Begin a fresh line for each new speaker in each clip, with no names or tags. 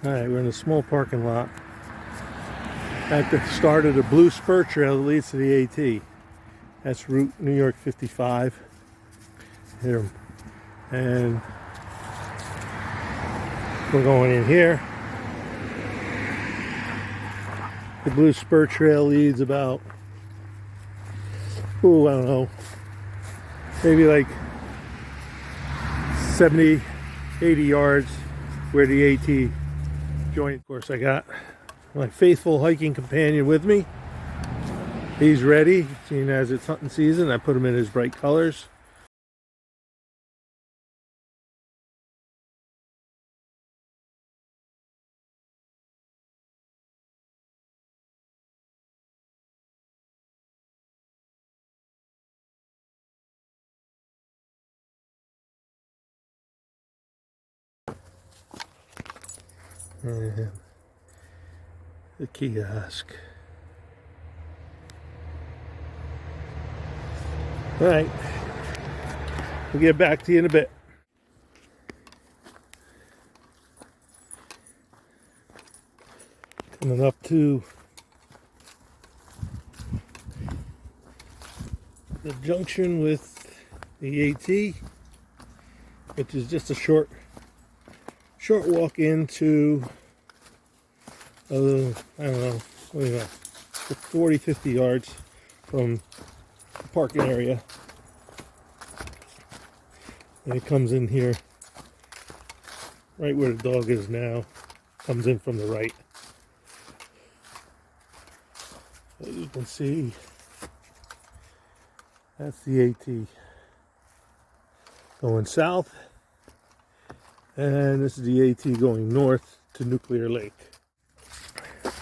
Alright, we're in a small parking lot at the start of the Blue Spur Trail that leads to the AT. That's Route New York 55 here. And we're going in here. The Blue Spur Trail leads about, I don't know, maybe like 70, 80 yards where the AT joint. Of course, I got my faithful hiking companion with me. He's ready, seeing as it's hunting season. I put him in his bright colors. And the kiosk. All right, we'll get back to you in a bit. Coming up to the junction with the AT, which is just a short walk into, I don't know, 40, 50 yards from the parking area. And it comes in here right where the dog is now. Comes in from the right. As you can see, that's the AT going south, and this is the AT going north to Nuclear Lake.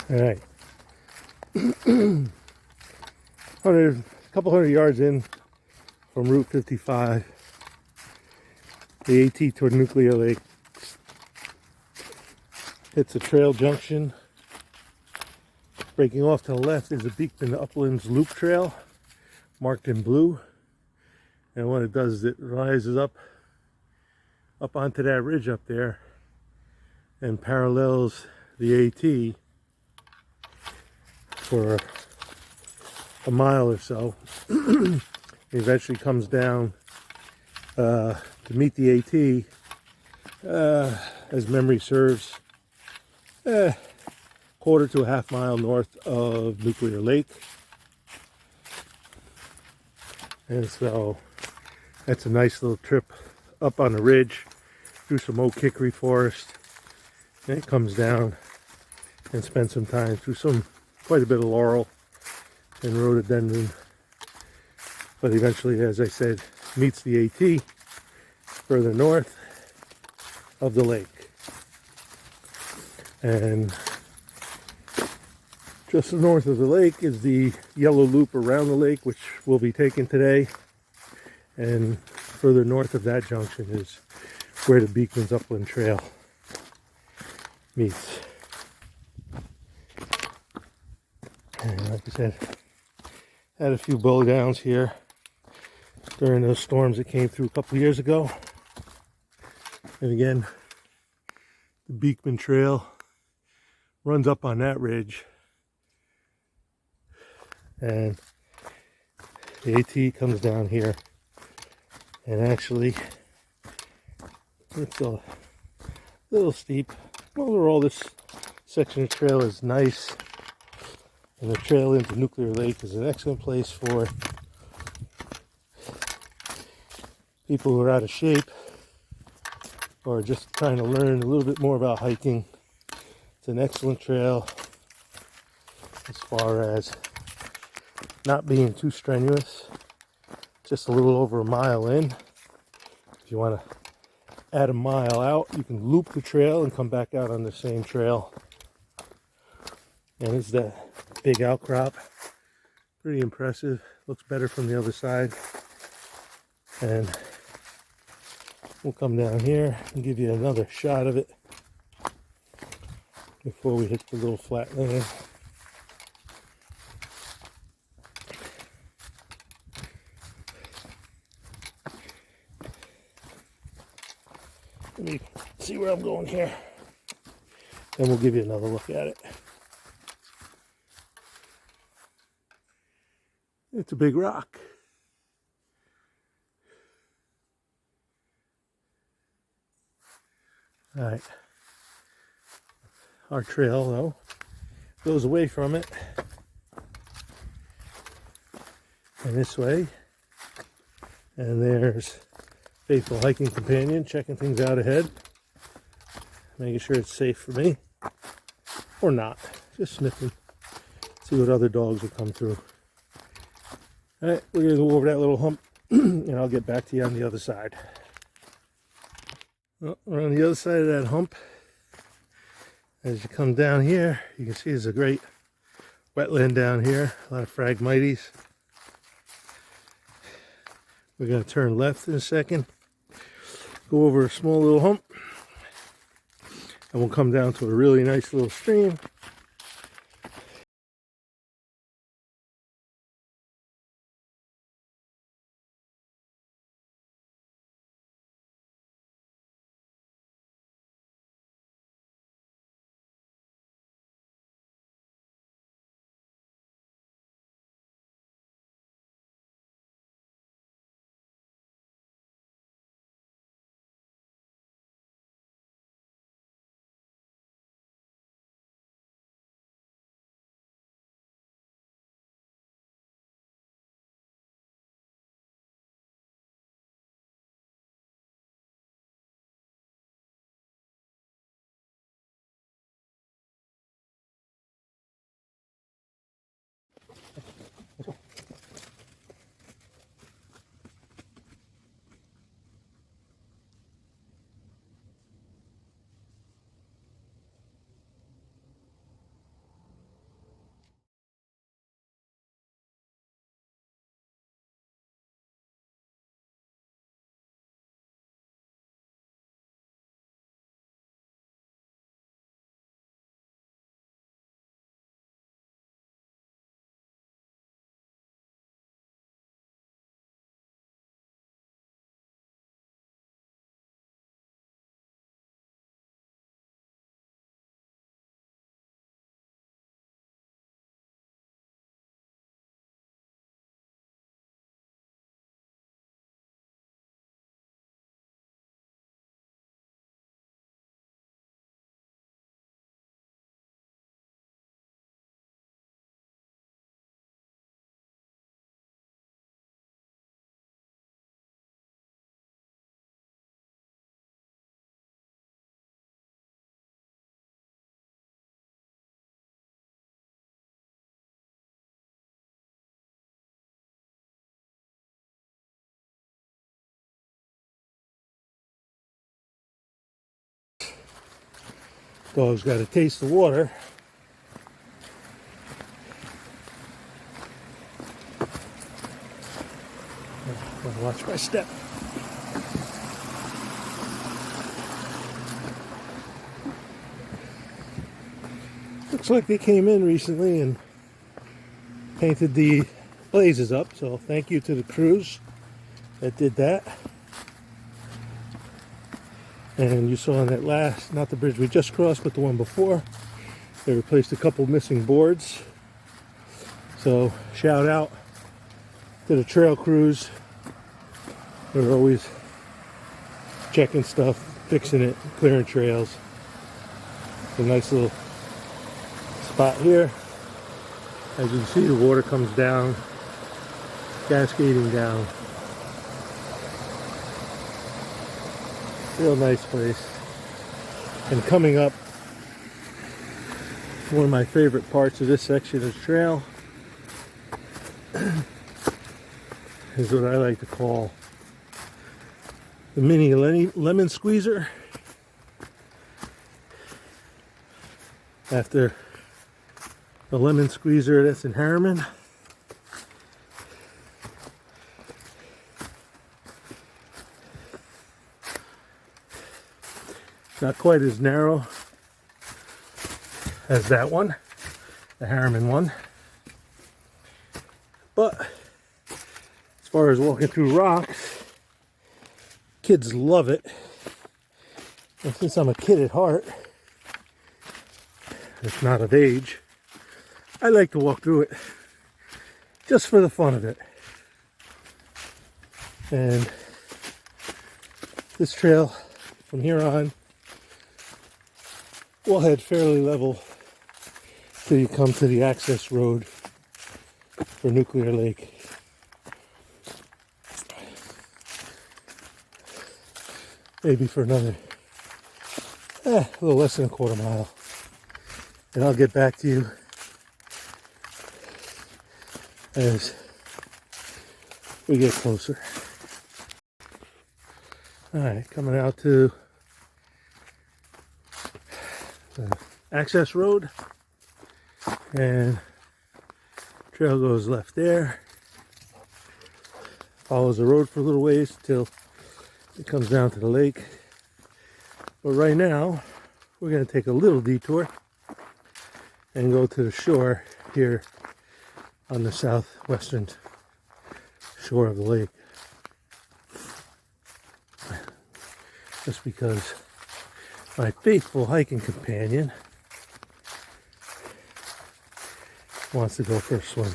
All right, a couple hundred yards in from Route 55, the AT toward Nuclear Lake hits a trail junction. Breaking off to the left is the Beekman Uplands Loop Trail, marked in blue. And what it does is it rises up onto that ridge up there and parallels the AT for a mile or so. It eventually comes down to meet the AT, as memory serves, quarter to a half mile north of Nuclear Lake. And so that's a nice little trip up on the ridge through some oak hickory forest. And it comes down and spends some time through quite a bit of laurel and rhododendron. But eventually, as I said, meets the AT further north of the lake. And just north of the lake is the yellow loop around the lake, which we'll be taking today. And further north of that junction is where the Beekman's Upland Trail meets. And like I said, had a few blowdowns here during those storms that came through a couple years ago. And again, the Beekman Trail runs up on that ridge. And the AT comes down here, and actually it's a little steep. Overall, this section of trail is nice, and the trail into Nuclear Lake is an excellent place for people who are out of shape or just trying to learn a little bit more about hiking. It's an excellent trail as far as not being too strenuous. Just a little over a mile in. If you want to add a mile out, you can loop the trail and come back out on the same trail. And it's that big outcrop. Pretty impressive. Looks better from the other side. And we'll come down here and give you another shot of it before we hit the little flat land. Let me see where I'm going here. and we'll give you another look at it. It's a big rock. All right. Our trail, though, goes away from it and this way. And there's faithful hiking companion checking things out ahead, making sure it's safe for me, or not, just sniffing, see what other dogs will come through. All right, we're gonna go over that little hump and I'll get back to you on the other side. Well, we're on the other side of that hump. As you come down here, you can see there's a great wetland down here, a lot of Phragmites. We're going to turn left in a second, go over a small little hump, and we'll come down to a really nice little stream. Dog's got to taste the water. Gotta watch my step. Looks like they came in recently and painted the blazes up, so thank you to the crews that did that. And you saw on that last, not the bridge we just crossed, but the one before, they replaced a couple missing boards. So shout out to the trail crews. They're always checking stuff, fixing it, clearing trails. It's a nice little spot here. As you can see, the water comes down, cascading down. Real nice place. And coming up, one of my favorite parts of this section of the trail is what I like to call the mini lemon squeezer. After the lemon squeezer that's in Harriman, not quite as narrow as that one, the Harriman one. But as far as walking through rocks, kids love it. And since I'm a kid at heart, it's not of age, I like to walk through it just for the fun of it. And this trail from here on will head fairly level till you come to the access road for Nuclear Lake. Maybe for another a little less than a quarter mile. And I'll get back to you as we get closer. Alright, coming out to the access road, and trail goes left there, follows the road for a little ways till it comes down to the lake. But right now we're going to take a little detour and go to the shore here on the southwestern shore of the lake, just because my faithful hiking companion wants to go for a swim.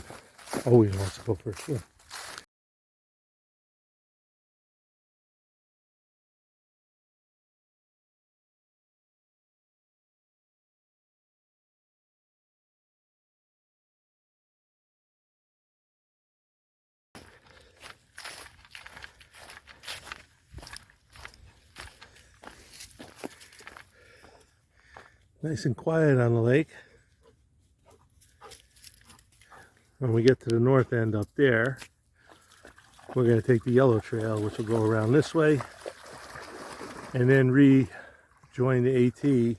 Always wants to go for a swim. Nice and quiet on the lake. When we get to the north end up there, we're going to take the yellow trail, which will go around this way and then rejoin the AT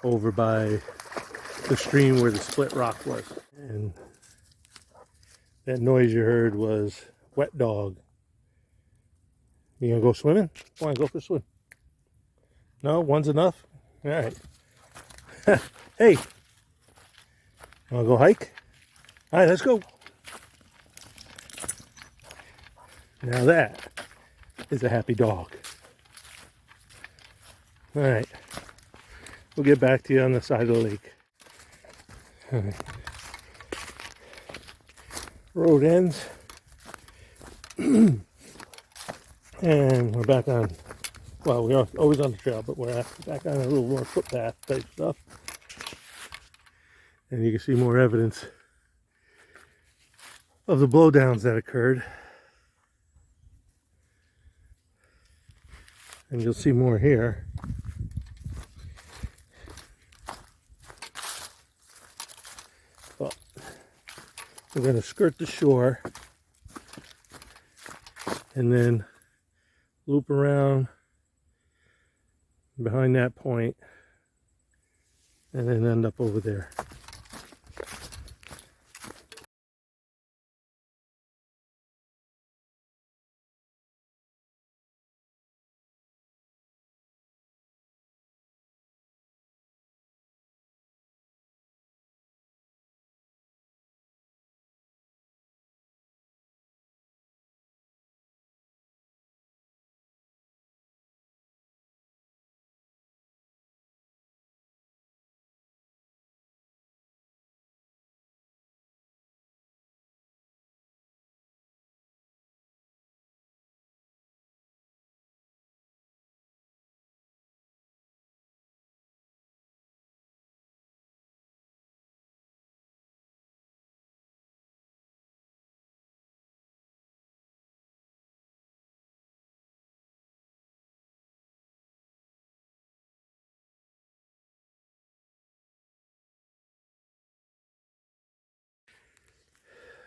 over by the stream where the split rock was. And that noise you heard was wet dog. You gonna go swimming? Come on, go for a swim. No, one's enough? All right. Hey, wanna go hike? All right, let's go. Now that is a happy dog. All right, we'll get back to you on the side of the lake. All right. Road ends, and we're back on. Well, we're always on the trail, but we're back on a little more footpath type stuff. And you can see more evidence of the blowdowns that occurred. And you'll see more here. Well, we're going to skirt the shore and then loop around behind that point and then end up over there.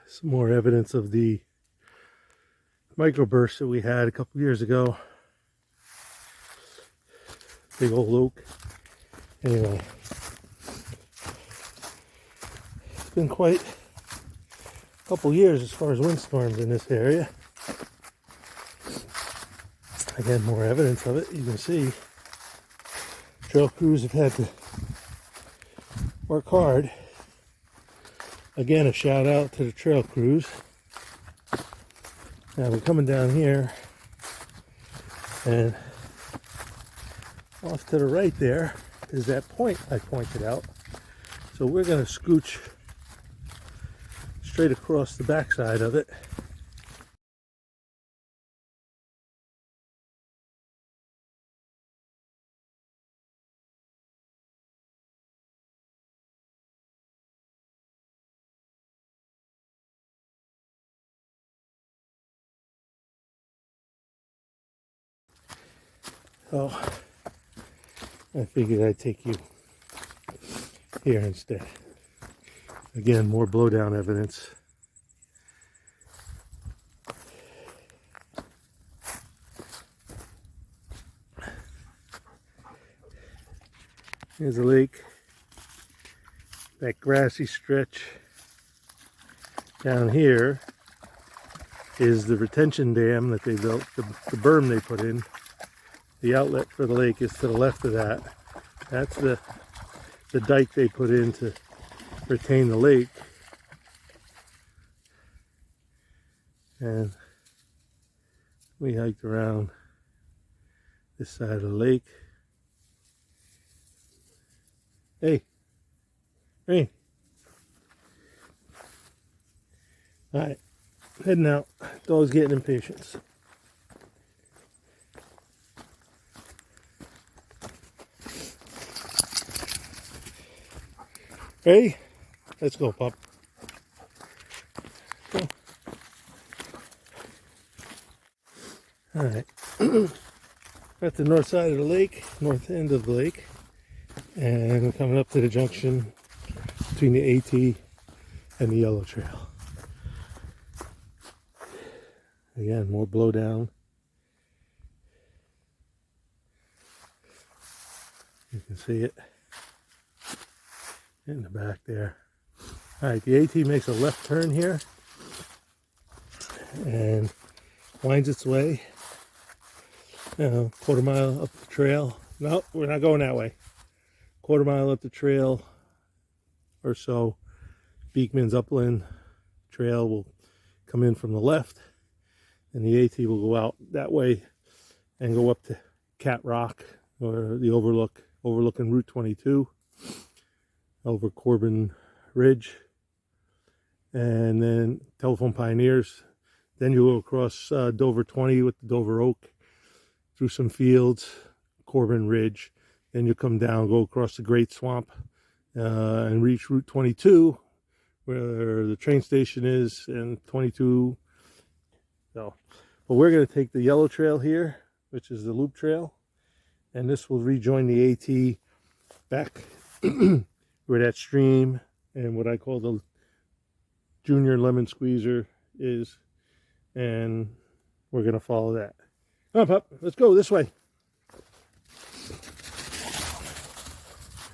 Some more evidence of the microburst that we had a couple years ago. Big old oak. Anyway, it's been quite a couple years as far as windstorms in this area. Again, more evidence of it. You can see trail crews have had to work hard. Again, a shout out to the trail crews. Now we're coming down here, and off to the right there is that point I pointed out. So we're going to scooch straight across the backside of it. So I figured I'd take you here instead. Again, more blowdown evidence. Here's a lake. That grassy stretch down here is the retention dam that they built, the berm they put in. The outlet for the lake is to the left of that. That's the dike they put in to retain the lake. And we hiked around this side of the lake. Hey, Rain. All right, heading out. Dog's getting impatient. Ready? Let's go, pup. Go. All right. At the north side of the lake, north end of the lake, and we're coming up to the junction between the AT and the Yellow Trail. Again, more blowdown. You can see it in the back there. All right, the AT makes a left turn here and winds its way, quarter mile up the trail. No, we're not going that way. Quarter mile up the trail or so. Beekman's Upland Trail will come in from the left, and the AT will go out that way and go up to Cat Rock, or the overlooking Route 22 over Corbin Ridge, and then Telephone Pioneers. Then you go across Dover 20 with the Dover Oak, through some fields, Corbin Ridge. Then you come down, go across the Great Swamp, and reach Route 22, where the train station is, and 22. So, but we're going to take the Yellow Trail here, which is the loop trail, and this will rejoin the AT back where that stream and what I call the Junior Lemon Squeezer is, and we're going to follow that. Come on, pup, let's go this way.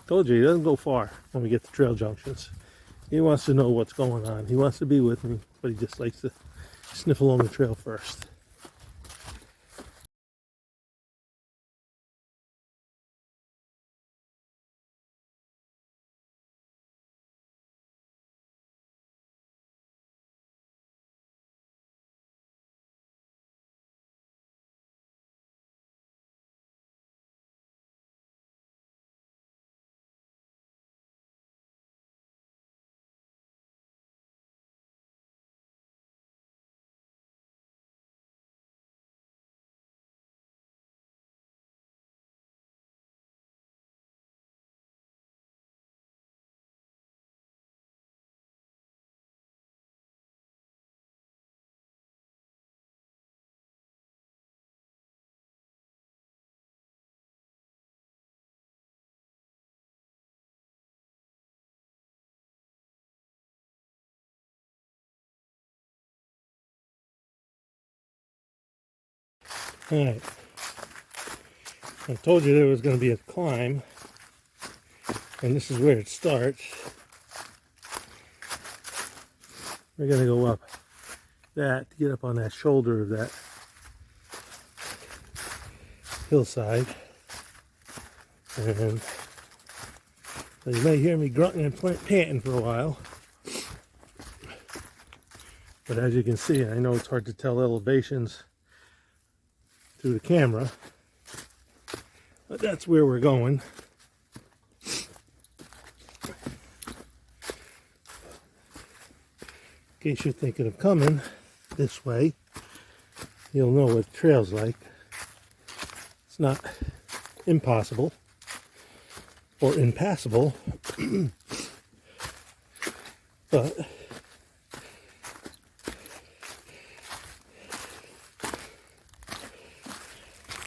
Told you, he doesn't go far when we get to trail junctions. He wants to know what's going on. He wants to be with me, but he just likes to sniff along the trail first. All right. I told you there was going to be a climb, and this is where it starts. We're going to go up that to get up on that shoulder of that hillside. And so you may hear me grunting and panting for a while. But as you can see, I know it's hard to tell elevations through the camera, but that's where we're going. in case you're thinking of coming this way, you'll know what the trail's like. It's not impossible or impassable, but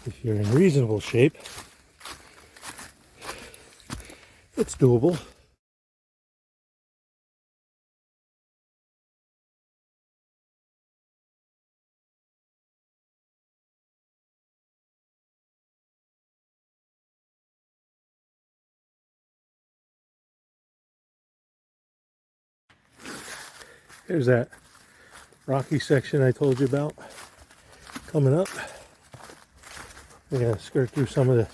if you're in reasonable shape, it's doable. Here's that rocky section I told you about coming up. We're going to skirt through some of the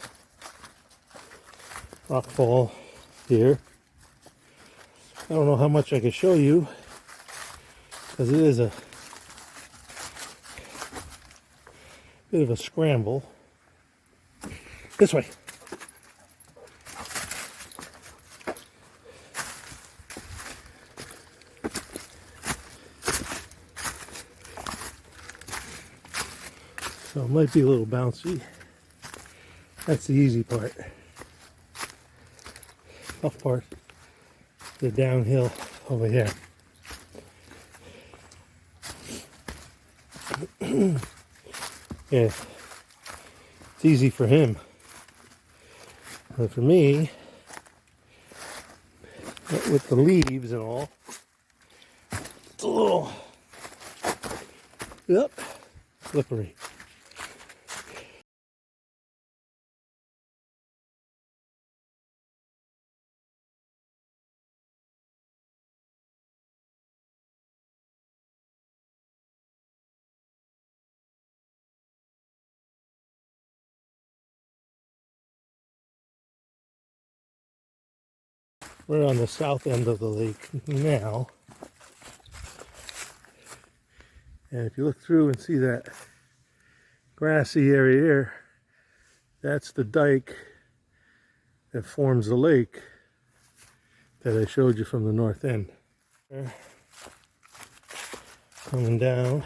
rock fall here. I don't know how much I can show you because it is a bit of a scramble. This way. So it might be a little bouncy. That's the easy part. Tough part, the downhill over here. Yeah, it's easy for him. But for me, with the leaves and all, it's a little, yep, slippery. We're on the south end of the lake now. And if you look through and see that grassy area here, that's the dike that forms the lake that I showed you from the north end. Coming down.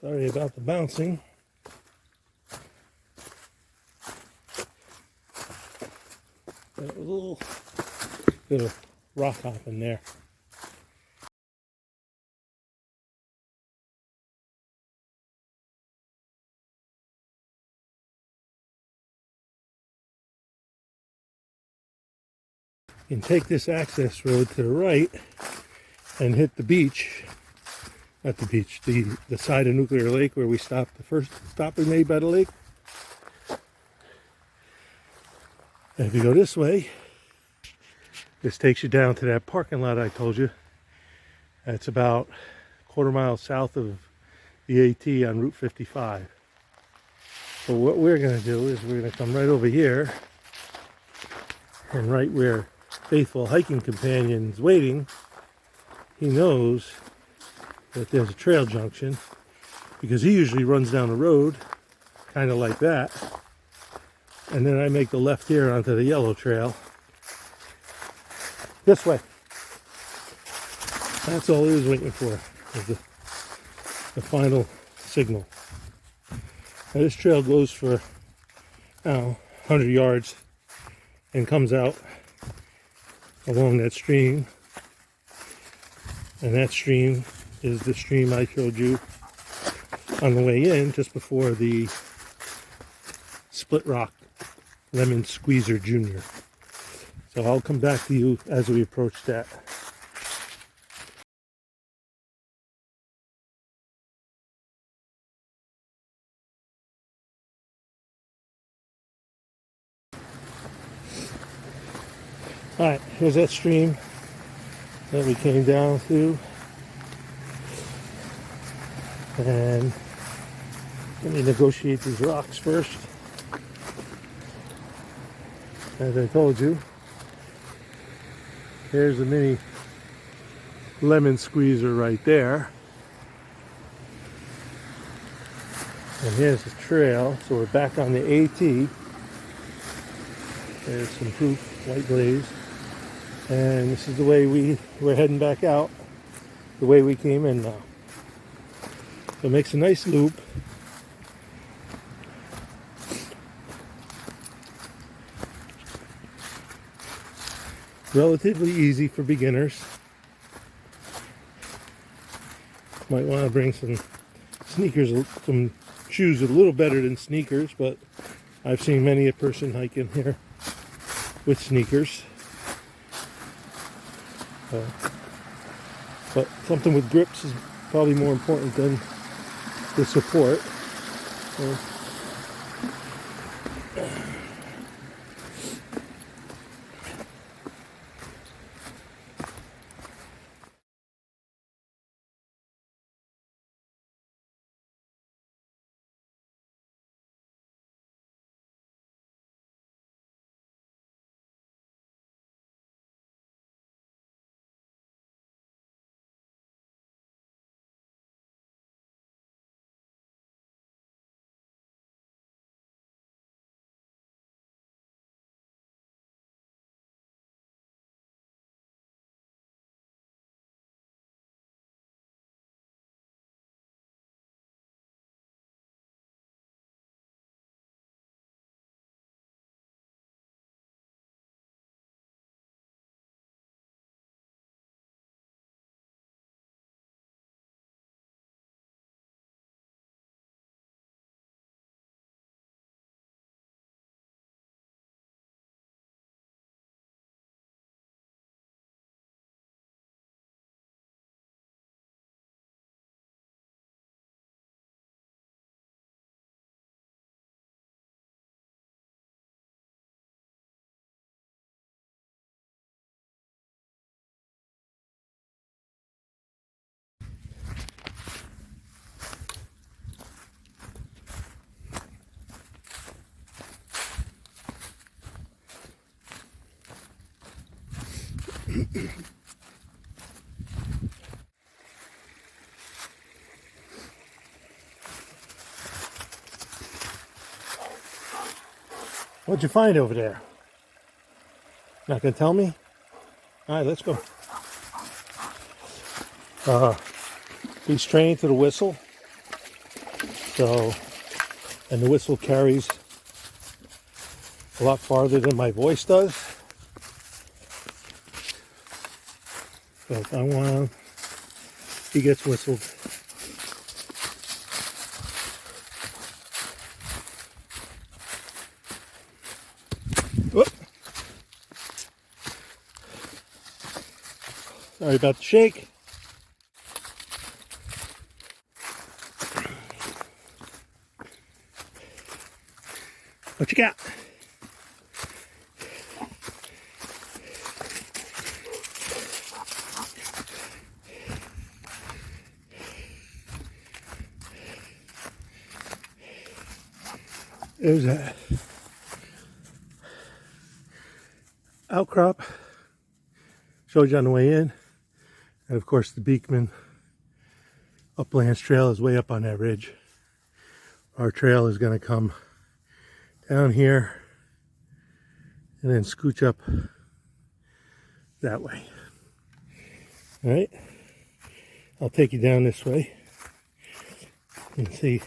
Sorry about the bouncing. Got a little bit of rock hopping there. You can take this access road to the right and hit the beach. Not the beach, the side of Nuclear Lake where we stopped, the first stop we made by the lake. And if you go this way, this takes you down to that parking lot I told you. It's about a quarter mile south of the AT on Route 55. So what we're going to do is we're going to come right over here, and right where Faithful Hiking Companion's waiting, he knows that there's a trail junction, because he usually runs down the road kind of like that, and then I make the left here onto the yellow trail this way. That's all he was waiting for, is the final signal. Now this trail goes for 100 yards and comes out along that stream, and that stream is the stream I showed you on the way in just before the Split Rock Lemon Squeezer Jr. So I'll come back to you as we approach that. Alright, here's that stream that we came down to. And let me negotiate these rocks first. As I told you, here's the mini lemon squeezer right there. And here's the trail. So we're back on the AT. There's some proof, white glaze. And this is the way we're heading back out, the way we came in now. So it makes a nice loop. Relatively easy for beginners. Might want to bring some sneakers, some shoes a little better than sneakers, but I've seen many a person hiking here with sneakers. But something with grips is probably more important than the support. What'd you find over there? Not gonna tell me? All right, let's go. He's trained to the whistle, so, and the whistle carries a lot farther than my voice does. So if I want him, he gets whistled. Whoop. Sorry about the shake. What you got? There's a outcrop. Showed you on the way in. And of course the Beekman Uplands Trail is way up on that ridge. Our trail is going to come down here and then scooch up that way. All right, I'll take you down this way and see.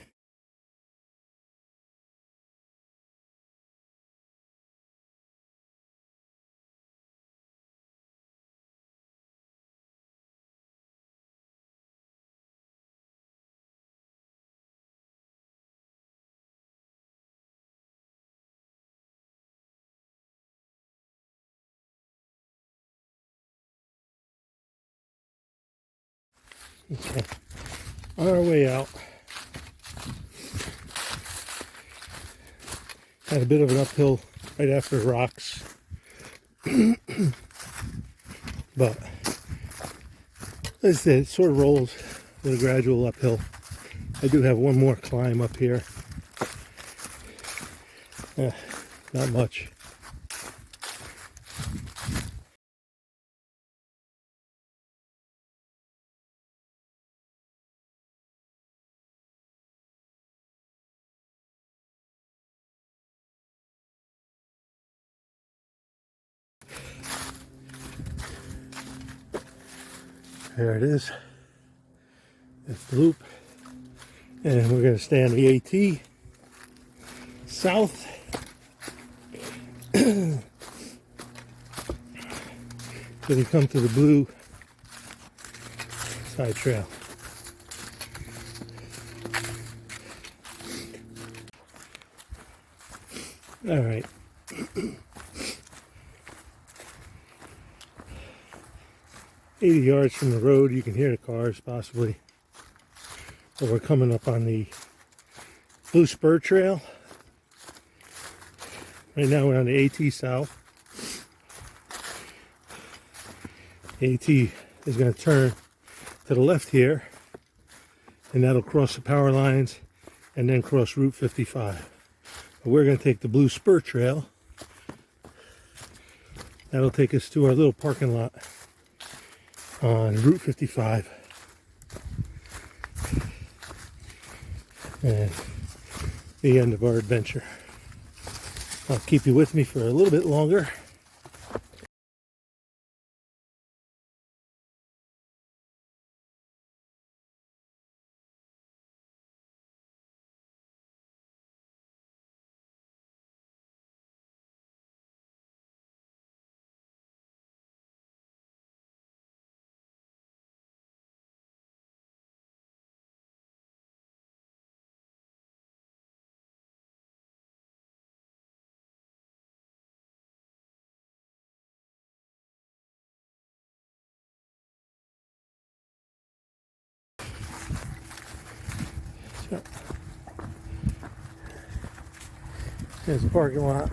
Okay, on our way out, had a bit of an uphill right after the rocks, but as I said, it sort of rolls with a gradual uphill. I do have one more climb up here, not much. There it is. That's the loop. And we're going to stay on the AT south. Till we come to the blue side trail. All right. 80 yards from the road, you can hear the cars possibly. But we're coming up on the Blue Spur Trail. Right now we're on the AT South. AT is going to turn to the left here, and that'll cross the power lines and then cross Route 55. But we're going to take the Blue Spur Trail. That'll take us to our little parking lot on Route 55. And the end of our adventure. I'll keep you with me for a little bit longer. There's the parking lot.